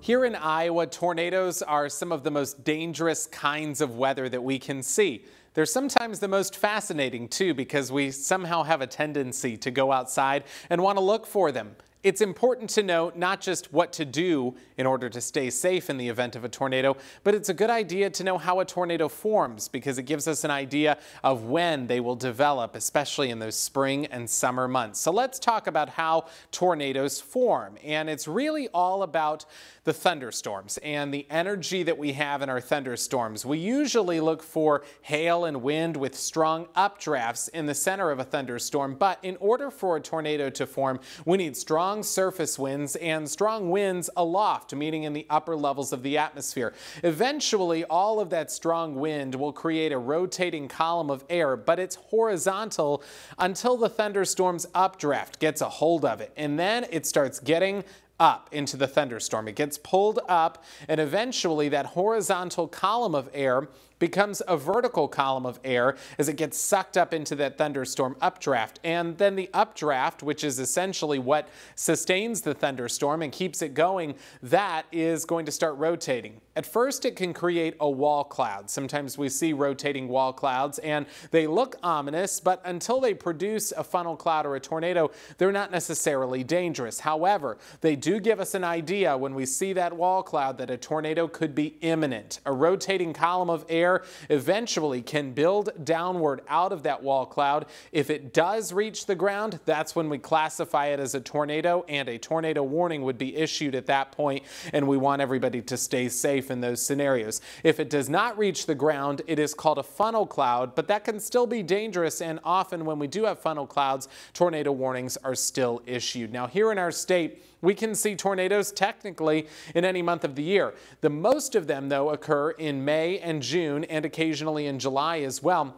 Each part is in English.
Here in Iowa, tornadoes are some of the most dangerous kinds of weather that we can see. They're sometimes the most fascinating too, because we somehow have a tendency to go outside and want to look for them. It's important to know not just what to do in order to stay safe in the event of a tornado, but it's a good idea to know how a tornado forms, because it gives us an idea of when they will develop, especially in those spring and summer months. So let's talk about how tornadoes form. And it's really all about the thunderstorms and the energy that we have in our thunderstorms. We usually look for hail and wind with strong updrafts in the center of a thunderstorm, but in order for a tornado to form, we need strong surface winds and strong winds aloft, meaning in the upper levels of the atmosphere. Eventually, all of that strong wind will create a rotating column of air, but it's horizontal until the thunderstorm's updraft gets a hold of it, and then it starts getting up into the thunderstorm. It gets pulled up, and eventually that horizontal column of air becomes a vertical column of air as it gets sucked up into that thunderstorm updraft. And then the updraft, which is essentially what sustains the thunderstorm and keeps it going, that is going to start rotating. At first, it can create a wall cloud. Sometimes we see rotating wall clouds and they look ominous, but until they produce a funnel cloud or a tornado, they're not necessarily dangerous. However, they do give us an idea when we see that wall cloud that a tornado could be imminent. A rotating column of air eventually can build downward out of that wall cloud. If it does reach the ground, that's when we classify it as a tornado, and a tornado warning would be issued at that point, and we want everybody to stay safe in those scenarios. If it does not reach the ground, it is called a funnel cloud, but that can still be dangerous, and often when we do have funnel clouds, tornado warnings are still issued. Now, here in our state, we can see tornadoes technically in any month of the year. The most of them, though, occur in May and June, and occasionally in July as well.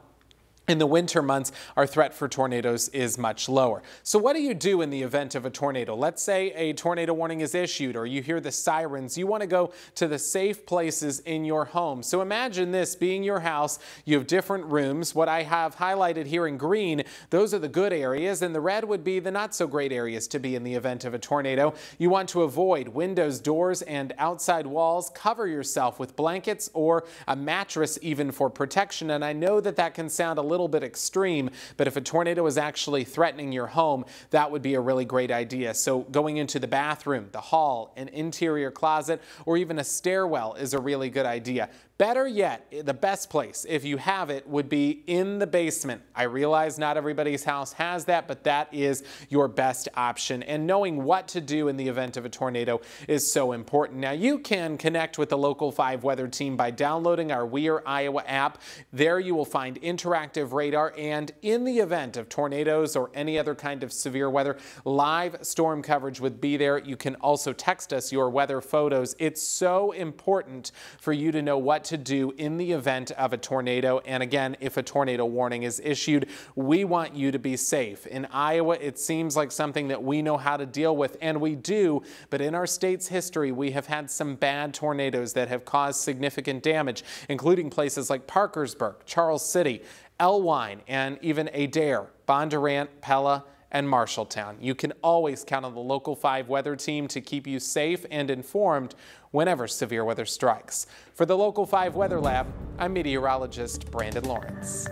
In the winter months, our threat for tornadoes is much lower. So what do you do in the event of a tornado? Let's say a tornado warning is issued, or you hear the sirens. You want to go to the safe places in your home. So imagine this being your house. You have different rooms. What I have highlighted here in green, those are the good areas, and the red would be the not so great areas to be in the event of a tornado. You want to avoid windows, doors, and outside walls. Cover yourself with blankets or a mattress even for protection. And I know that that can sound a little bit extreme, but if a tornado is actually threatening your home, that would be a really great idea. So going into the bathroom, the hall, an interior closet, or even a stairwell is a really good idea. Better yet, the best place, if you have it, would be in the basement. I realize not everybody's house has that, but that is your best option. And knowing what to do in the event of a tornado is so important. Now, you can connect with the Local 5 weather team by downloading our We're Iowa app. There you will find interactive radar, and in the event of tornadoes or any other kind of severe weather, live storm coverage would be there. You can also text us your weather photos. It's so important for you to know what to do in the event of a tornado. And again, if a tornado warning is issued, we want you to be safe. In Iowa, it seems like something that we know how to deal with, and we do, but in our state's history, we have had some bad tornadoes that have caused significant damage, including places like Parkersburg, Charles City, Elwine, and even Adair, Bondurant, Pella, and Marshalltown. You can always count on the Local 5 weather team to keep you safe and informed whenever severe weather strikes. For the Local 5 Weather Lab, I'm meteorologist Brandon Lawrence.